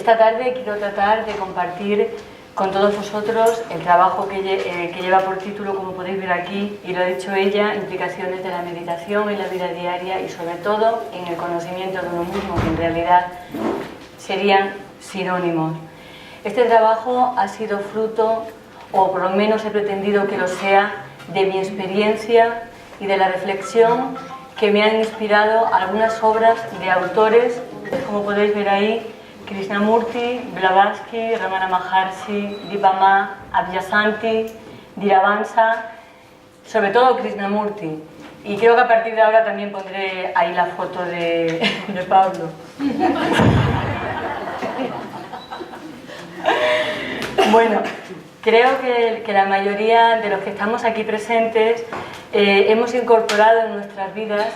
Esta tarde quiero tratar de compartir con todos vosotros el trabajo que lleva por título, como podéis ver aquí, y lo ha dicho ella, implicaciones de la meditación en la vida diaria y sobre todo en el conocimiento de uno mismo, que en realidad serían sinónimos. Este trabajo ha sido fruto, o por lo menos he pretendido que lo sea, de mi experiencia y de la reflexión que me han inspirado algunas obras de autores, como podéis ver ahí, Krishnamurti, Blavatsky, Ramana Maharshi, Dipama, Abhyasanti, Dhiravansa, sobre todo Krishnamurti. Y creo que a partir de ahora también pondré ahí la foto de Pablo. Bueno, creo que la mayoría de los que estamos aquí presentes hemos incorporado en nuestras vidas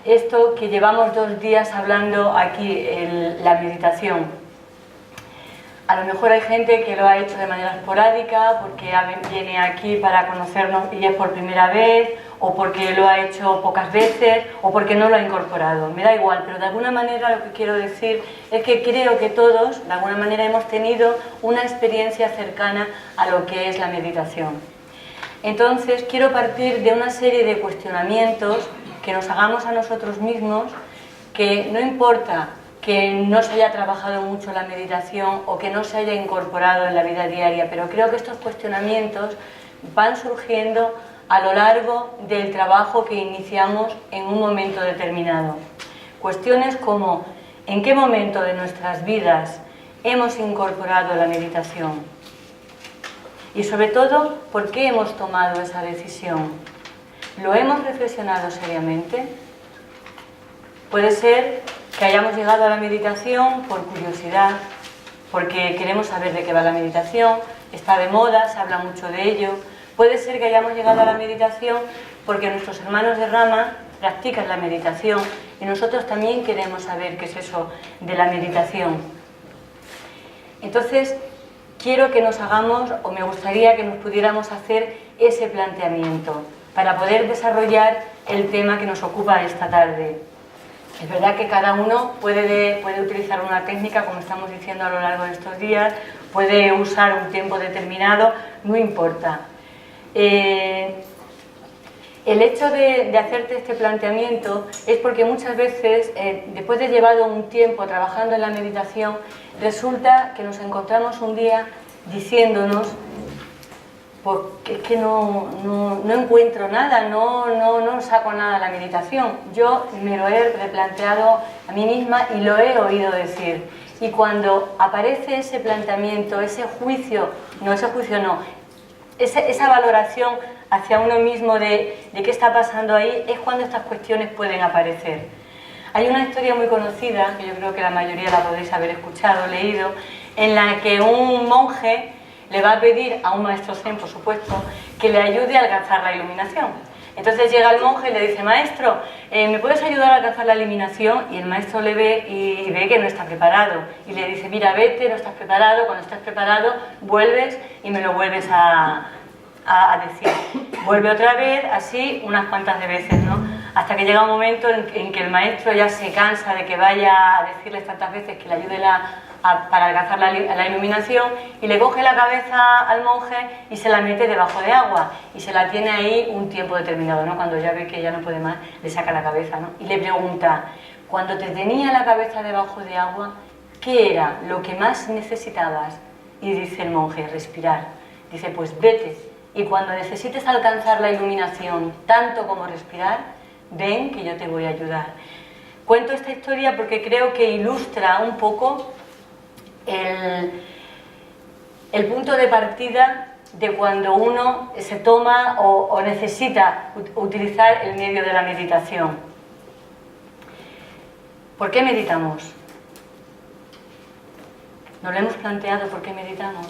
esto que llevamos 2 días hablando aquí, la meditación. A lo mejor hay gente que lo ha hecho de manera esporádica, porque viene aquí para conocernos y es por primera vez, o porque lo ha hecho pocas veces, o porque no lo ha incorporado. Me da igual, pero de alguna manera lo que quiero decir es que creo que todos, de alguna manera, hemos tenido una experiencia cercana a lo que es la meditación. Entonces, quiero partir de una serie de cuestionamientos que nos hagamos a nosotros mismos, que no importa que no se haya trabajado mucho la meditación o que no se haya incorporado en la vida diaria, pero creo que estos cuestionamientos van surgiendo a lo largo del trabajo que iniciamos en un momento determinado. Cuestiones como: ¿en qué momento de nuestras vidas hemos incorporado la meditación? Y sobre todo, ¿por qué hemos tomado esa decisión? ¿Lo hemos reflexionado seriamente? Puede ser que hayamos llegado a la meditación por curiosidad, porque queremos saber de qué va la meditación, está de moda, se habla mucho de ello. Puede ser que hayamos llegado a la meditación porque nuestros hermanos de rama practican la meditación y nosotros también queremos saber qué es eso de la meditación. Entonces, quiero que nos hagamos, o me gustaría que nos pudiéramos hacer ese planteamiento para poder desarrollar el tema que nos ocupa esta tarde. Es verdad que cada uno puede utilizar una técnica, como estamos diciendo a lo largo de estos días, puede usar un tiempo determinado, no importa. El hecho de hacerte este planteamiento es porque muchas veces, después de llevado un tiempo trabajando en la meditación, resulta que nos encontramos un día diciéndonos: porque es que no encuentro nada, no saco nada de la meditación. Yo me lo he replanteado a mí misma y lo he oído decir. Y cuando aparece ese planteamiento, esa valoración hacia uno mismo de qué está pasando ahí, es cuando estas cuestiones pueden aparecer. Hay una historia muy conocida, que yo creo que la mayoría la podéis haber escuchado, leído, en la que un monje le va a pedir a un maestro zen, por supuesto, que le ayude a alcanzar la iluminación. Entonces llega el monje y le dice: maestro, ¿me puedes ayudar a alcanzar la iluminación? Y el maestro le ve y ve que no está preparado. Y le dice: mira, vete, no estás preparado, cuando estés preparado vuelves y me lo vuelves a decir. Vuelve otra vez, así unas cuantas de veces, ¿no? Hasta que llega un momento en que el maestro ya se cansa de que vaya a decirles tantas veces que le ayude para alcanzar la iluminación, y le coge la cabeza al monje y se la mete debajo de agua y se la tiene ahí un tiempo determinado, ¿no? Cuando ya ve que ya no puede más, le saca la cabeza, ¿no? Y le pregunta: cuando te tenía la cabeza debajo de agua, ¿qué era lo que más necesitabas? Y dice el monje: respirar. Dice: pues vete, y cuando necesites alcanzar la iluminación tanto como respirar, ven que yo te voy a ayudar. Cuento esta historia porque creo que ilustra un poco el punto de partida de cuando uno se toma o necesita utilizar el medio de la meditación. ¿Por qué meditamos? ¿Nos lo hemos planteado por qué meditamos?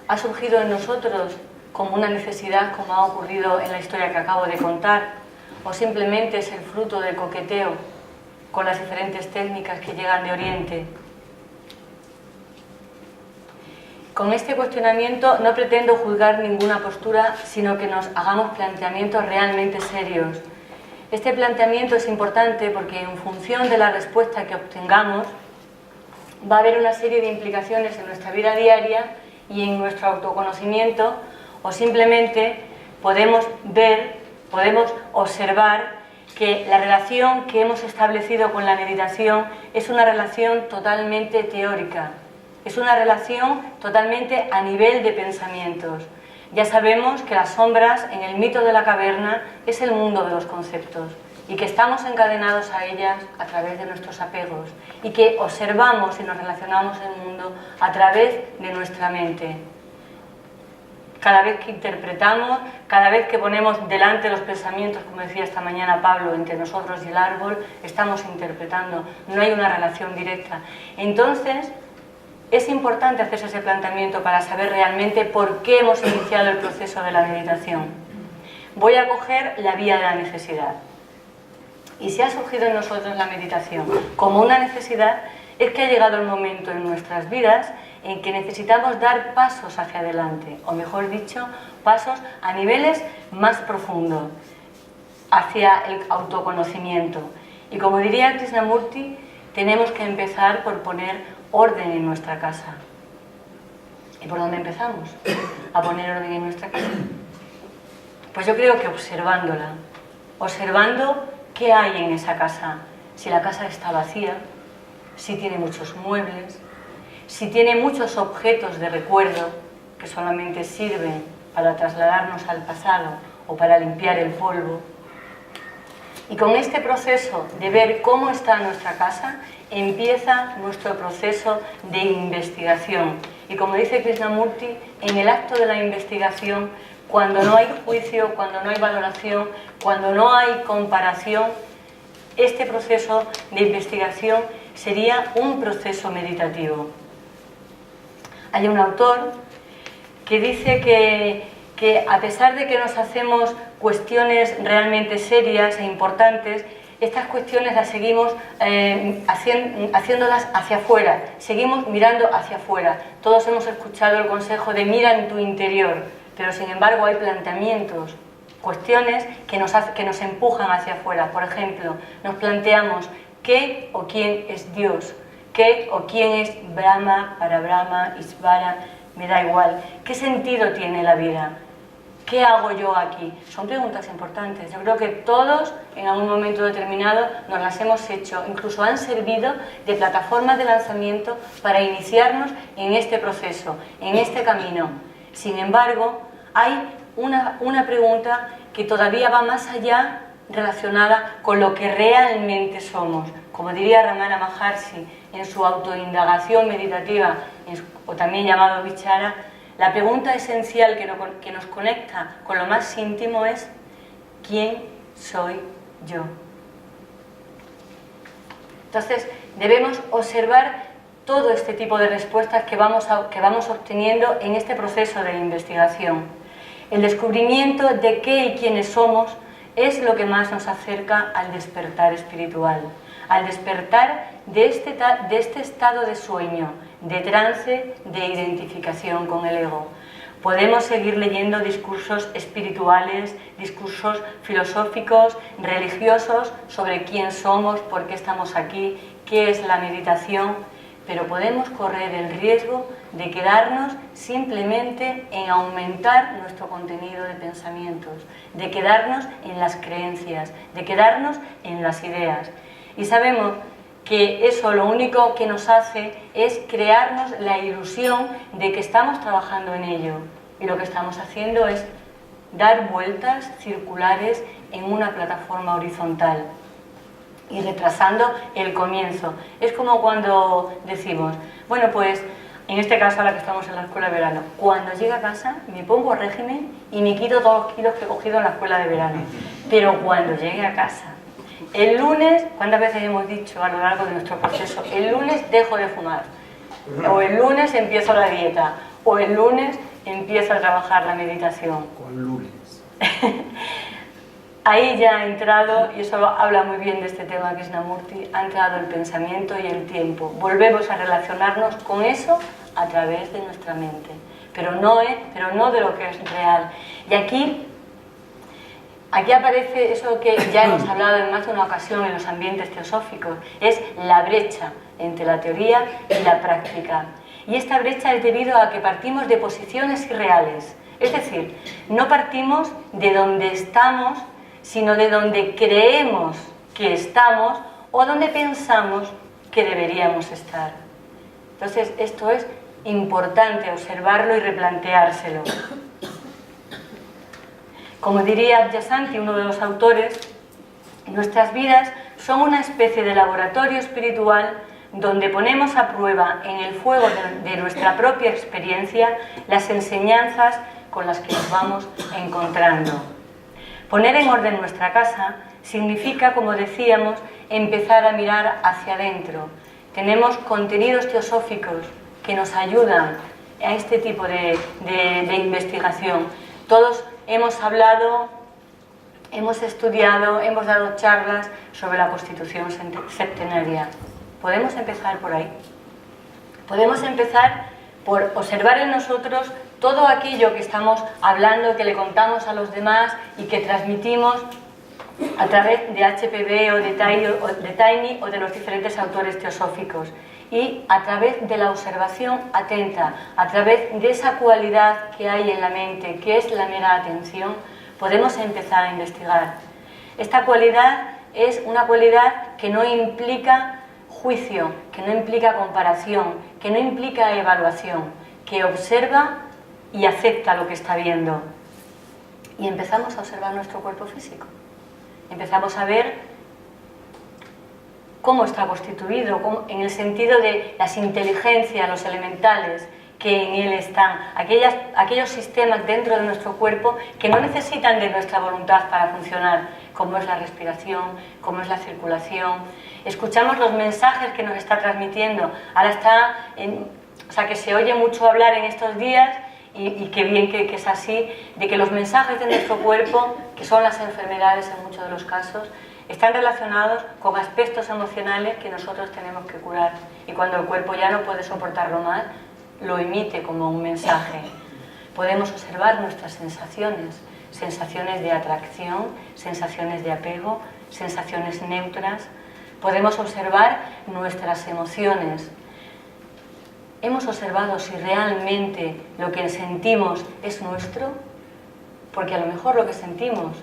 ¿Ha surgido en nosotros como una necesidad, como ha ocurrido en la historia que acabo de contar? ¿O simplemente es el fruto del coqueteo con las diferentes técnicas que llegan de Oriente? Con este cuestionamiento no pretendo juzgar ninguna postura, sino que nos hagamos planteamientos realmente serios. Este planteamiento es importante porque en función de la respuesta que obtengamos, va a haber una serie de implicaciones en nuestra vida diaria y en nuestro autoconocimiento, o simplemente podemos ver, podemos observar que la relación que hemos establecido con la meditación es una relación totalmente teórica, es una relación totalmente a nivel de pensamientos. Ya sabemos que las sombras en el mito de la caverna es el mundo de los conceptos y que estamos encadenados a ellas a través de nuestros apegos y que observamos y nos relacionamos en el mundo a través de nuestra mente. Cada vez que interpretamos, cada vez que ponemos delante los pensamientos, como decía esta mañana Pablo, entre nosotros y el árbol, estamos interpretando, no hay una relación directa. Entonces, es importante hacerse ese planteamiento para saber realmente por qué hemos iniciado el proceso de la meditación. Voy a coger la vía de la necesidad. Y si ha surgido en nosotros la meditación como una necesidad, es que ha llegado el momento en nuestras vidas en que necesitamos dar pasos hacia adelante, o mejor dicho, pasos a niveles más profundos, hacia el autoconocimiento. Y como diría Krishnamurti, tenemos que empezar por poner orden en nuestra casa. ¿Y por dónde empezamos a poner orden en nuestra casa? Pues yo creo que observándola, observando qué hay en esa casa, si la casa está vacía, si tiene muchos muebles, si tiene muchos objetos de recuerdo que solamente sirven para trasladarnos al pasado o para limpiar el polvo. Y con este proceso de ver cómo está nuestra casa, empieza nuestro proceso de investigación. Y como dice Krishnamurti, en el acto de la investigación, cuando no hay juicio, cuando no hay valoración, cuando no hay comparación, este proceso de investigación sería un proceso meditativo. Hay un autor que dice que a pesar de que nos hacemos cuestiones realmente serias e importantes, estas cuestiones las seguimos haciéndolas hacia afuera, seguimos mirando hacia afuera. Todos hemos escuchado el consejo de mira en tu interior, pero sin embargo hay planteamientos, cuestiones que nos empujan hacia afuera. Por ejemplo, nos planteamos qué o quién es Dios, qué o quién es Brahma, para Brahma, Isvara, me da igual. ¿Qué sentido tiene la vida? ¿Qué hago yo aquí? Son preguntas importantes. Yo creo que todos en algún momento determinado nos las hemos hecho, incluso han servido de plataforma de lanzamiento para iniciarnos en este proceso, en este camino. Sin embargo, hay una pregunta que todavía va más allá, relacionada con lo que realmente somos. Como diría Ramana Maharshi en su autoindagación meditativa, o también llamado Vichara, la pregunta esencial que nos conecta con lo más íntimo es ¿quién soy yo? Entonces debemos observar todo este tipo de respuestas que vamos obteniendo en este proceso de investigación. El descubrimiento de qué y quiénes somos es lo que más nos acerca al despertar espiritual, al despertar de este estado de sueño, de trance, de identificación con el ego. Podemos seguir leyendo discursos espirituales, discursos filosóficos, religiosos sobre quién somos, por qué estamos aquí, qué es la meditación, pero podemos correr el riesgo de quedarnos simplemente en aumentar nuestro contenido de pensamientos, de quedarnos en las creencias, de quedarnos en las ideas. Y sabemos que eso lo único que nos hace es crearnos la ilusión de que estamos trabajando en ello. Y lo que estamos haciendo es dar vueltas circulares en una plataforma horizontal y retrasando el comienzo. Es como cuando decimos, bueno, pues en este caso ahora que estamos en la escuela de verano, cuando llegue a casa me pongo régimen y me quito todos los kilos que he cogido en la escuela de verano. Pero cuando llegue a casa, el lunes, ¿cuántas veces hemos dicho a lo largo de nuestro proceso? El lunes dejo de fumar, o el lunes empiezo la dieta, o el lunes empiezo a trabajar la meditación. Con lunes. Ahí ya ha entrado, y eso habla muy bien de este tema Krishnamurti, ha entrado el pensamiento y el tiempo. Volvemos a relacionarnos con eso a través de nuestra mente, pero no de lo que es real. Y aquí aparece eso que ya hemos hablado en más de una ocasión en los ambientes teosóficos, es la brecha entre la teoría y la práctica. Y esta brecha es debido a que partimos de posiciones irreales. Es decir, no partimos de donde estamos, sino de donde creemos que estamos o donde pensamos que deberíamos estar. Entonces, esto es importante observarlo y replanteárselo. Como diría Abjasanti, uno de los autores, nuestras vidas son una especie de laboratorio espiritual donde ponemos a prueba en el fuego de nuestra propia experiencia las enseñanzas con las que nos vamos encontrando. Poner en orden nuestra casa significa, como decíamos, empezar a mirar hacia adentro. Tenemos contenidos teosóficos que nos ayudan a este tipo de investigación. Todos hemos hablado, hemos estudiado, hemos dado charlas sobre la Constitución septenaria. Podemos empezar por ahí. Podemos empezar por observar en nosotros todo aquello que estamos hablando, que le contamos a los demás y que transmitimos a través de HPB o de Taini o de los diferentes autores teosóficos. Y a través de la observación atenta, a través de esa cualidad que hay en la mente, que es la mera atención, podemos empezar a investigar. Esta cualidad es una cualidad que no implica juicio, que no implica comparación, que no implica evaluación, que observa y acepta lo que está viendo. Y empezamos a observar nuestro cuerpo físico. Empezamos a ver cómo está constituido, en el sentido de las inteligencias, los elementales que en él están, aquellos sistemas dentro de nuestro cuerpo que no necesitan de nuestra voluntad para funcionar, como es la respiración, como es la circulación. Escuchamos los mensajes que nos está transmitiendo. Ahora que se oye mucho hablar en estos días, y qué bien que es así, de que los mensajes de nuestro cuerpo, que son las enfermedades en muchos de los casos, están relacionados con aspectos emocionales que nosotros tenemos que curar. Y cuando el cuerpo ya no puede soportarlo más, lo emite como un mensaje. Podemos observar nuestras sensaciones, sensaciones de atracción, sensaciones de apego, sensaciones neutras. Podemos observar nuestras emociones. ¿Hemos observado si realmente lo que sentimos es nuestro? Porque a lo mejor lo que sentimos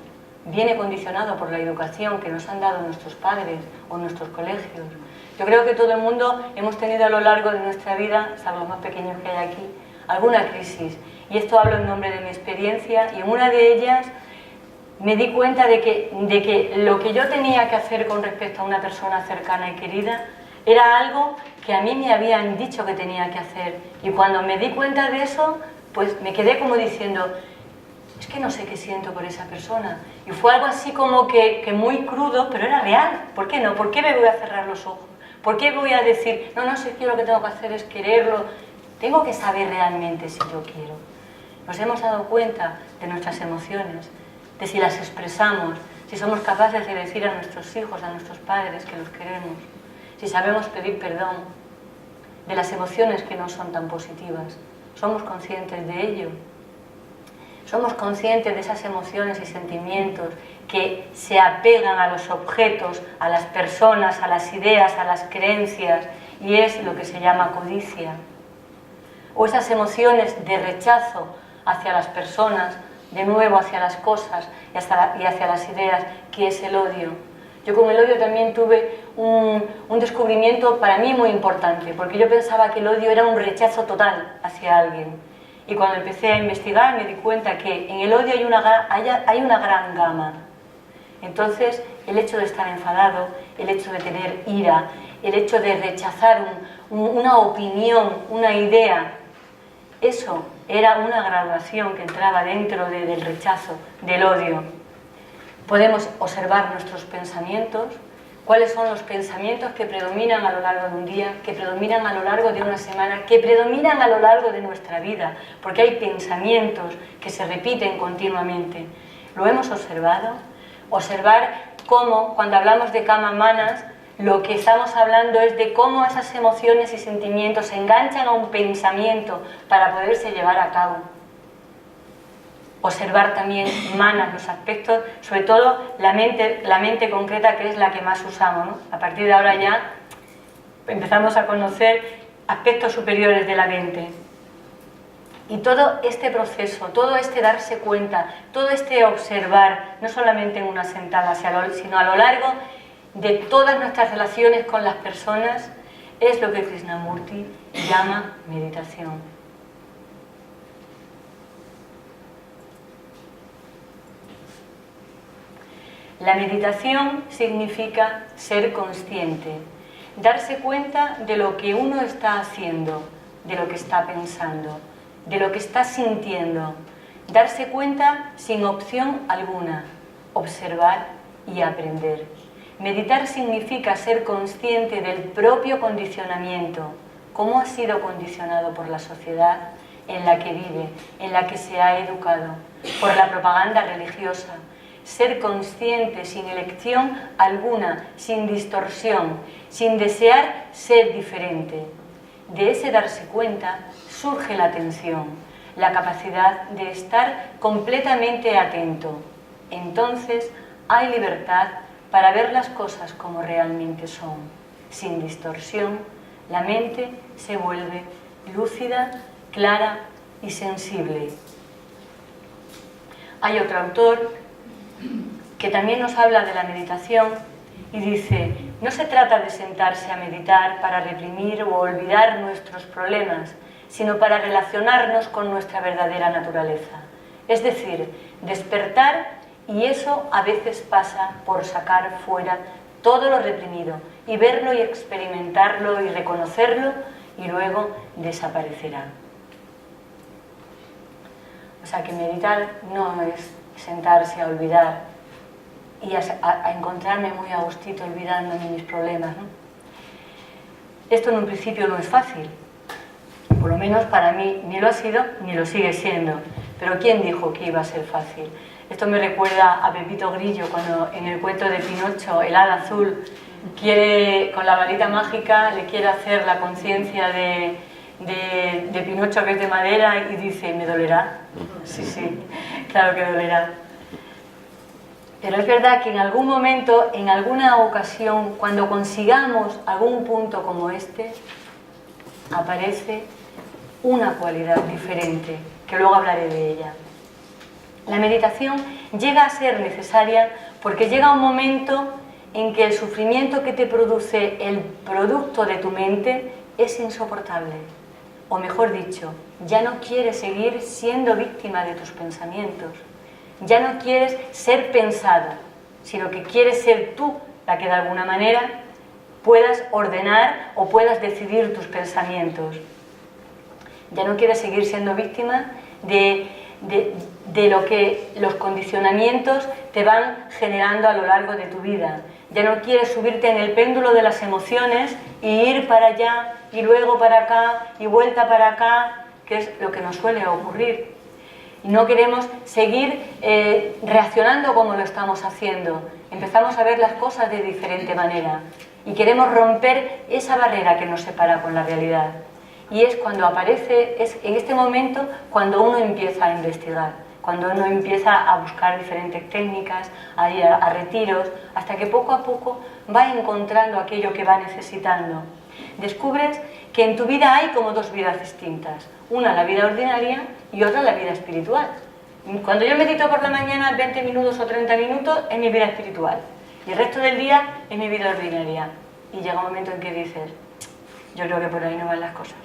viene condicionado por la educación que nos han dado nuestros padres o nuestros colegios. Yo creo que todo el mundo hemos tenido a lo largo de nuestra vida, salvo los más pequeños que hay aquí, alguna crisis. Y esto hablo en nombre de mi experiencia, y en una de ellas me di cuenta de que lo que yo tenía que hacer con respecto a una persona cercana y querida era algo que a mí me habían dicho que tenía que hacer. Y cuando me di cuenta de eso, pues me quedé como diciendo, es que no sé qué siento por esa persona. Y fue algo así como que muy crudo, pero era real. ¿Por qué no? ¿Por qué me voy a cerrar los ojos? ¿Por qué voy a decir, no sé qué, lo que tengo que hacer es quererlo? Tengo que saber realmente si yo quiero. Nos hemos dado cuenta de nuestras emociones, de si las expresamos, si somos capaces de decir a nuestros hijos, a nuestros padres que los queremos, si sabemos pedir perdón de las emociones que no son tan positivas. ¿Somos conscientes de ello? Somos conscientes de esas emociones y sentimientos que se apegan a los objetos, a las personas, a las ideas, a las creencias, y es lo que se llama codicia. O esas emociones de rechazo hacia las personas, de nuevo hacia las cosas y hacia las ideas, que es el odio. Yo con el odio también tuve un descubrimiento para mí muy importante, porque yo pensaba que el odio era un rechazo total hacia alguien. Y cuando empecé a investigar me di cuenta que en el odio hay una gran gama. Entonces, el hecho de estar enfadado, el hecho de tener ira, el hecho de rechazar una opinión, una idea, eso era una graduación que entraba dentro del rechazo, del odio. Podemos observar nuestros pensamientos, cuáles son los pensamientos que predominan a lo largo de un día, que predominan a lo largo de una semana, que predominan a lo largo de nuestra vida, porque hay pensamientos que se repiten continuamente. ¿Lo hemos observado? Observar cómo, cuando hablamos de kama manas, lo que estamos hablando es de cómo esas emociones y sentimientos se enganchan a un pensamiento para poderse llevar a cabo. Observar también manas, los aspectos, sobre todo la mente concreta, que es la que más usamos, ¿no? A partir de ahora ya empezamos a conocer aspectos superiores de la mente. Y todo este proceso, todo este darse cuenta, todo este observar, no solamente en una sentada, sino a lo largo de todas nuestras relaciones con las personas, es lo que Krishnamurti llama meditación. La meditación significa ser consciente, darse cuenta de lo que uno está haciendo, de lo que está pensando, de lo que está sintiendo, darse cuenta sin opción alguna, observar y aprender. Meditar significa ser consciente del propio condicionamiento, cómo ha sido condicionado por la sociedad en la que vive, en la que se ha educado, por la propaganda religiosa. Ser consciente sin elección alguna, sin distorsión, sin desear ser diferente. De ese darse cuenta surge la atención, la capacidad de estar completamente atento. Entonces hay libertad para ver las cosas como realmente son. Sin distorsión, la mente se vuelve lúcida, clara y sensible. Hay otro autor que también nos habla de la meditación y dice: no se trata de sentarse a meditar para reprimir o olvidar nuestros problemas, sino para relacionarnos con nuestra verdadera naturaleza. Es decir, despertar, y eso a veces pasa por sacar fuera todo lo reprimido y verlo y experimentarlo y reconocerlo, y luego desaparecerá. O sea que meditar no es sentarse a olvidar y a encontrarme muy a gustito olvidándome mis problemas, ¿no? Esto en un principio no es fácil, por lo menos para mí ni lo ha sido ni lo sigue siendo, pero ¿quién dijo que iba a ser fácil? Esto me recuerda a Pepito Grillo cuando en el cuento de Pinocho el hada azul quiere, con la varita mágica, le quiere hacer la conciencia de Pinocho, que es de madera, y dice: ¿me dolerá? Sí, claro que dolerá. Pero es verdad que en algún momento, en alguna ocasión, cuando consigamos algún punto como este, aparece una cualidad diferente, que luego hablaré de ella. La meditación llega a ser necesaria porque llega un momento en que el sufrimiento que te produce el producto de tu mente es insoportable. O mejor dicho, ya no quieres seguir siendo víctima de tus pensamientos. Ya no quieres ser pensado, sino que quieres ser tú la que de alguna manera puedas ordenar o puedas decidir tus pensamientos. Ya no quieres seguir siendo víctima de lo que los condicionamientos te van generando a lo largo de tu vida. Ya no quieres subirte en el péndulo de las emociones y ir para allá y luego para acá y vuelta para acá, que es lo que nos suele ocurrir. Y no queremos seguir reaccionando como lo estamos haciendo. Empezamos a ver las cosas de diferente manera y queremos romper esa barrera que nos separa con la realidad. Y es cuando aparece, es en este momento cuando uno empieza a investigar, cuando uno empieza a buscar diferentes técnicas, a ir a retiros, hasta que poco a poco va encontrando aquello que va necesitando. Descubres que en tu vida hay como dos vidas distintas, una la vida ordinaria y otra la vida espiritual. Cuando yo medito por la mañana 20 minutos o 30 minutos es mi vida espiritual y el resto del día es mi vida ordinaria. Y llega un momento en que dices: yo creo que por ahí no van las cosas.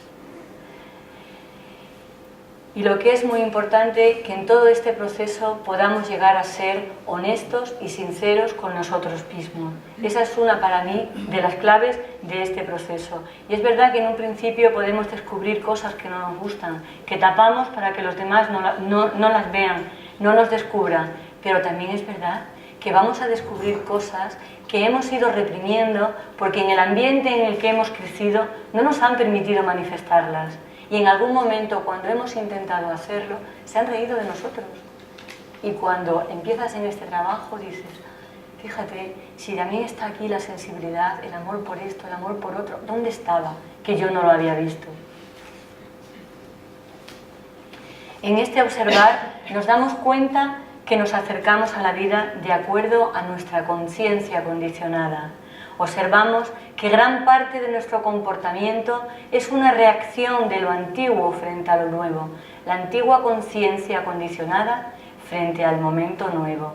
Y lo que es muy importante, que en todo este proceso podamos llegar a ser honestos y sinceros con nosotros mismos. Esa es una, para mí, de las claves de este proceso. Y es verdad que en un principio podemos descubrir cosas que no nos gustan, que tapamos para que los demás no las vean, no nos descubran. Pero también es verdad que vamos a descubrir cosas que hemos ido reprimiendo porque en el ambiente en el que hemos crecido no nos han permitido manifestarlas. Y en algún momento, cuando hemos intentado hacerlo, se han reído de nosotros. Y cuando empiezas en este trabajo dices: fíjate, si también está aquí la sensibilidad, el amor por esto, el amor por otro, ¿dónde estaba? Que yo no lo había visto. En este observar nos damos cuenta que nos acercamos a la vida de acuerdo a nuestra conciencia condicionada. observamos que gran parte de nuestro comportamiento es una reacción de lo antiguo frente a lo nuevo, la antigua conciencia condicionada frente al momento nuevo.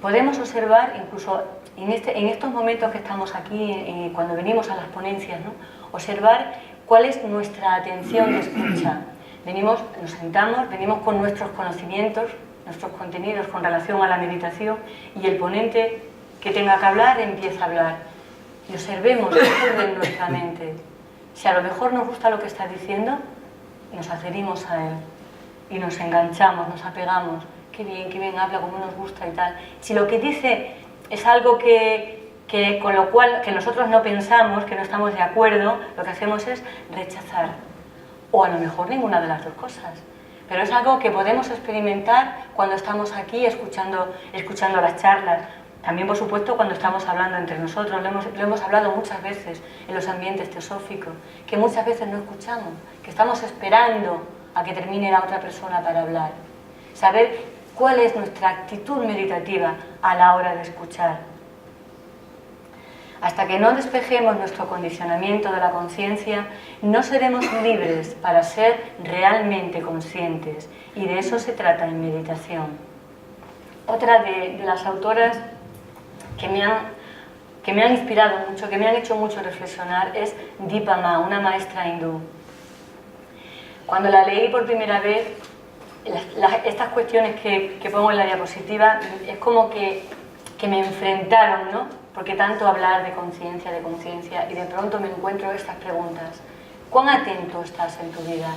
Podemos observar, incluso en estos momentos que estamos aquí, cuando venimos a las ponencias, ¿no?, observar cuál es nuestra atención de escucha. Nos sentamos, venimos con nuestros conocimientos, nuestros contenidos con relación a la meditación, y el ponente que tenga que hablar empieza a hablar. Y observemos qué ocurre en nuestra mente. Si a lo mejor nos gusta lo que está diciendo, nos adherimos a él y nos enganchamos, nos apegamos. Qué bien habla, como nos gusta y tal. Si lo que dice es algo con lo cual que nosotros no pensamos, que no estamos de acuerdo, lo que hacemos es rechazar. O a lo mejor ninguna de las dos cosas. Pero es algo que podemos experimentar cuando estamos aquí escuchando las charlas. También, por supuesto, cuando estamos hablando entre nosotros. Lo hemos hablado muchas veces en los ambientes teosóficos, que muchas veces no escuchamos, que estamos esperando a que termine la otra persona para hablar. Saber cuál es nuestra actitud meditativa a la hora de escuchar. Hasta que no despejemos nuestro condicionamiento de la conciencia, no seremos libres para ser realmente conscientes, y de eso se trata en meditación. Otra de las autoras que me han inspirado mucho, que me han hecho mucho reflexionar, es Dipa Ma, una maestra hindú. Cuando la leí por primera vez, estas cuestiones que pongo en la diapositiva es como que me enfrentaron, ¿no? Porque tanto hablar de conciencia, y de pronto me encuentro estas preguntas. ¿Cuán atento estás en tu vida?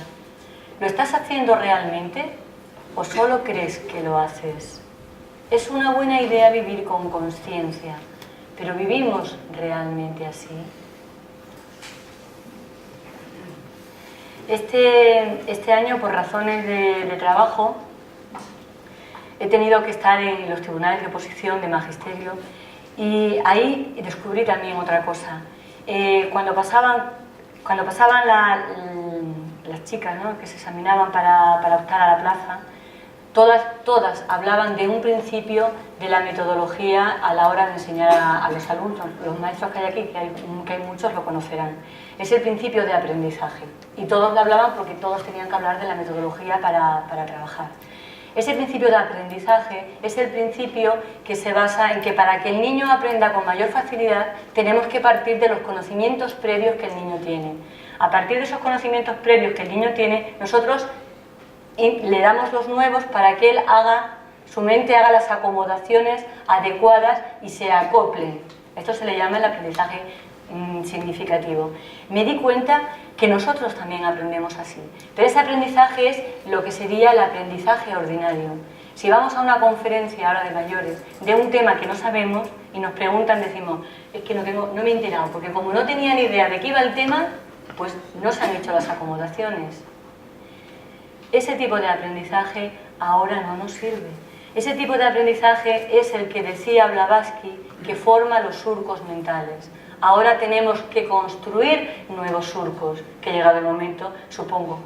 ¿Lo estás haciendo realmente o solo crees que lo haces? Es una buena idea vivir con conciencia, pero ¿vivimos realmente así? Este año, por razones de trabajo, he tenido que estar en los tribunales de oposición de magisterio, y ahí descubrí también otra cosa. Cuando pasaban las chicas, ¿no?, que se examinaban para optar a la plaza, todas hablaban de un principio de la metodología a la hora de enseñar a los alumnos. Los maestros que hay aquí, que hay muchos, lo conocerán. Es el principio de aprendizaje. Y todos lo hablaban porque todos tenían que hablar de la metodología para trabajar. Ese principio de aprendizaje es el principio que se basa en que para que el niño aprenda con mayor facilidad tenemos que partir de los conocimientos previos que el niño tiene. A partir de esos conocimientos previos que el niño tiene, nosotros le damos los nuevos para que su mente haga las acomodaciones adecuadas y se acople. Esto se le llama el aprendizaje significativo. Me di cuenta que nosotros también aprendemos así, pero ese aprendizaje es lo que sería el aprendizaje ordinario. Si vamos a una conferencia ahora de mayores de un tema que no sabemos y nos preguntan, decimos, es que no me he enterado, porque como no tenía ni idea de qué iba el tema, pues no se han hecho las acomodaciones. Ese tipo de aprendizaje ahora no nos sirve. Ese tipo de aprendizaje es el que decía Blavatsky, que forma los surcos mentales. Ahora tenemos que construir nuevos surcos, que llegado el momento, supongo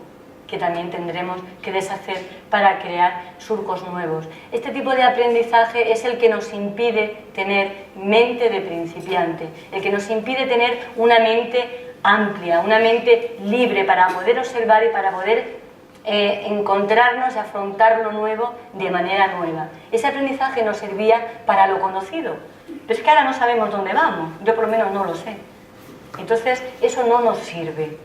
que también tendremos que deshacer para crear surcos nuevos. Este tipo de aprendizaje es el que nos impide tener mente de principiante, el que nos impide tener una mente amplia, una mente libre para poder observar y para poder encontrarnos y afrontar lo nuevo de manera nueva. Ese aprendizaje nos servía para lo conocido, pero es que ahora no sabemos dónde vamos, yo por lo menos no lo sé. Entonces eso no nos sirve.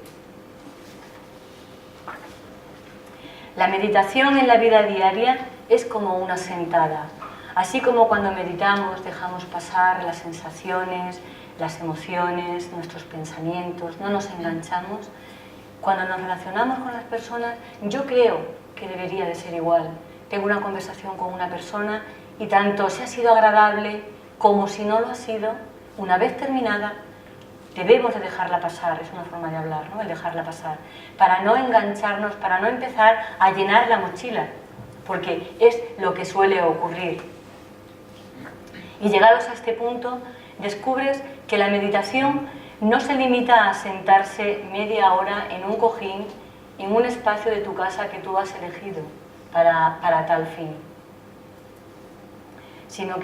La meditación en la vida diaria es como una sentada. Así como cuando meditamos dejamos pasar las sensaciones, las emociones, nuestros pensamientos, no nos enganchamos. Cuando nos relacionamos con las personas, yo creo que debería de ser igual. Tengo una conversación con una persona y tanto si ha sido agradable como si no lo ha sido, una vez terminada, debemos de dejarla pasar. Es una forma de hablar, ¿no?, el dejarla pasar, para no engancharnos, para no empezar a llenar la mochila, porque es lo que suele ocurrir. Y llegados a este punto, descubres que la meditación no se limita a sentarse media hora en un cojín en un espacio de tu casa que tú has elegido para tal fin. sino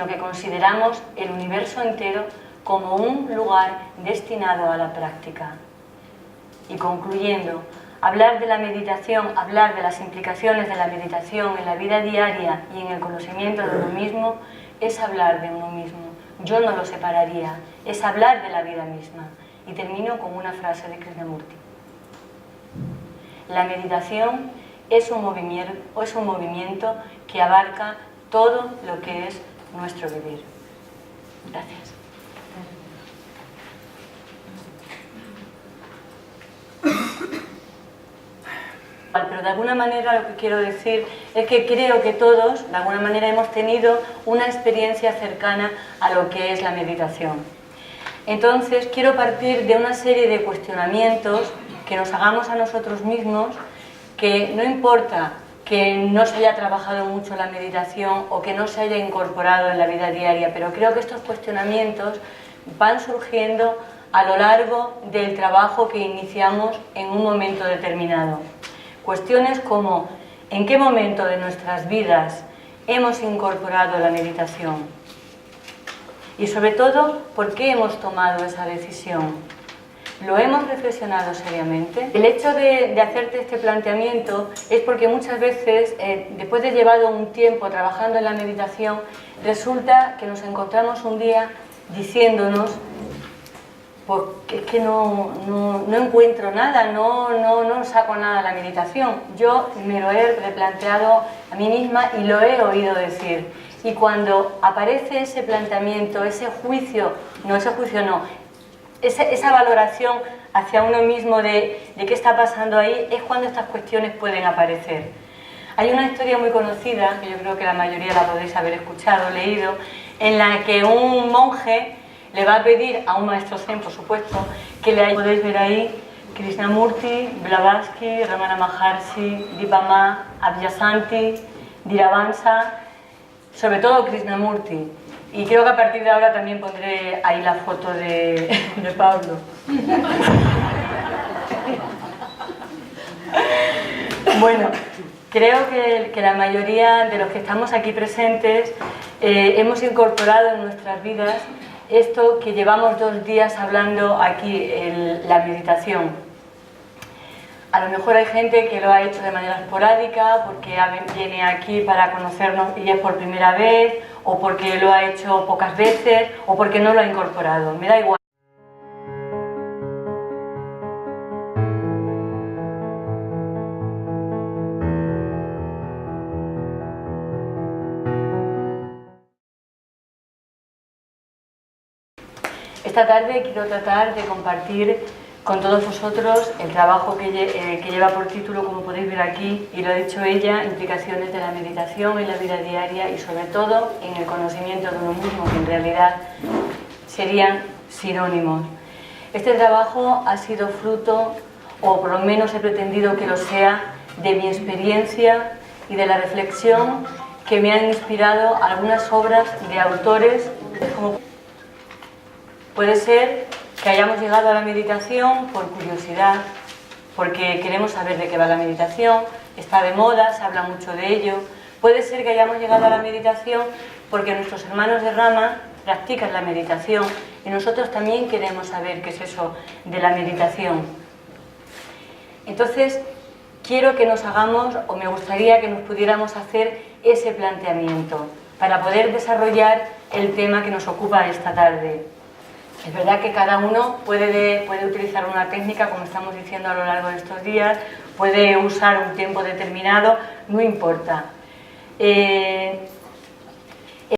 que consideramos el universo entero como un lugar destinado a la práctica. Y concluyendo, hablar de la meditación, hablar de las implicaciones de la meditación en la vida diaria y en el conocimiento de uno mismo, es hablar de uno mismo. Yo no lo separaría, es hablar de la vida misma. Y termino con una frase de Krishnamurti. La meditación es un movimiento que abarca todo lo que es nuestro vivir. Gracias. Pero de alguna manera lo que quiero decir es que creo que todos, de alguna manera, hemos tenido una experiencia cercana a lo que es la meditación. Entonces, quiero partir de una serie de cuestionamientos que nos hagamos a nosotros mismos, que no importa que no se haya trabajado mucho la meditación o que no se haya incorporado en la vida diaria, pero creo que estos cuestionamientos van surgiendo a lo largo del trabajo que iniciamos en un momento determinado. Cuestiones como, ¿en qué momento de nuestras vidas hemos incorporado la meditación? Y sobre todo, ¿por qué hemos tomado esa decisión? ¿Lo hemos reflexionado seriamente? El hecho de hacerte este planteamiento es porque muchas veces, después de llevado un tiempo trabajando en la meditación, resulta que nos encontramos un día diciéndonos, porque es que no encuentro nada, no saco nada de la meditación. Yo me lo he replanteado a mí misma y lo he oído decir. Y cuando aparece ese planteamiento, esa valoración hacia uno mismo de qué está pasando ahí, es cuando estas cuestiones pueden aparecer. Hay una historia muy conocida, que yo creo que la mayoría la podéis haber escuchado, leído, en la que un monje le va a pedir a un maestro zen, por supuesto, que le ayude. Podéis ver ahí Krishnamurti, Blavatsky, Ramana Maharshi, Dipama, Abhyasanti, Dhiravansa, sobre todo Krishnamurti. Y creo que a partir de ahora también pondré ahí la foto de Pablo. Bueno, creo que la mayoría de los que estamos aquí presentes hemos incorporado en nuestras vidas esto que llevamos 2 días hablando aquí, la meditación. A lo mejor hay gente que lo ha hecho de manera esporádica, porque viene aquí para conocernos y es por primera vez, o porque lo ha hecho pocas veces, o porque no lo ha incorporado. Me da igual. Esta tarde quiero tratar de compartir con todos vosotros el trabajo que lleva por título, como podéis ver aquí, y lo ha dicho ella, implicaciones de la meditación en la vida diaria y sobre todo en el conocimiento de uno mismo, que en realidad serían sinónimos. Este trabajo ha sido fruto, o por lo menos he pretendido que lo sea, de mi experiencia y de la reflexión que me han inspirado algunas obras de autores como... Puede ser que hayamos llegado a la meditación por curiosidad, porque queremos saber de qué va la meditación, está de moda, se habla mucho de ello. Puede ser que hayamos llegado a la meditación porque nuestros hermanos de Rama practican la meditación y nosotros también queremos saber qué es eso de la meditación. Entonces, quiero que nos hagamos, o me gustaría que nos pudiéramos hacer ese planteamiento para poder desarrollar el tema que nos ocupa esta tarde. Es verdad que cada uno puede utilizar una técnica, como estamos diciendo a lo largo de estos días, puede usar un tiempo determinado, no importa.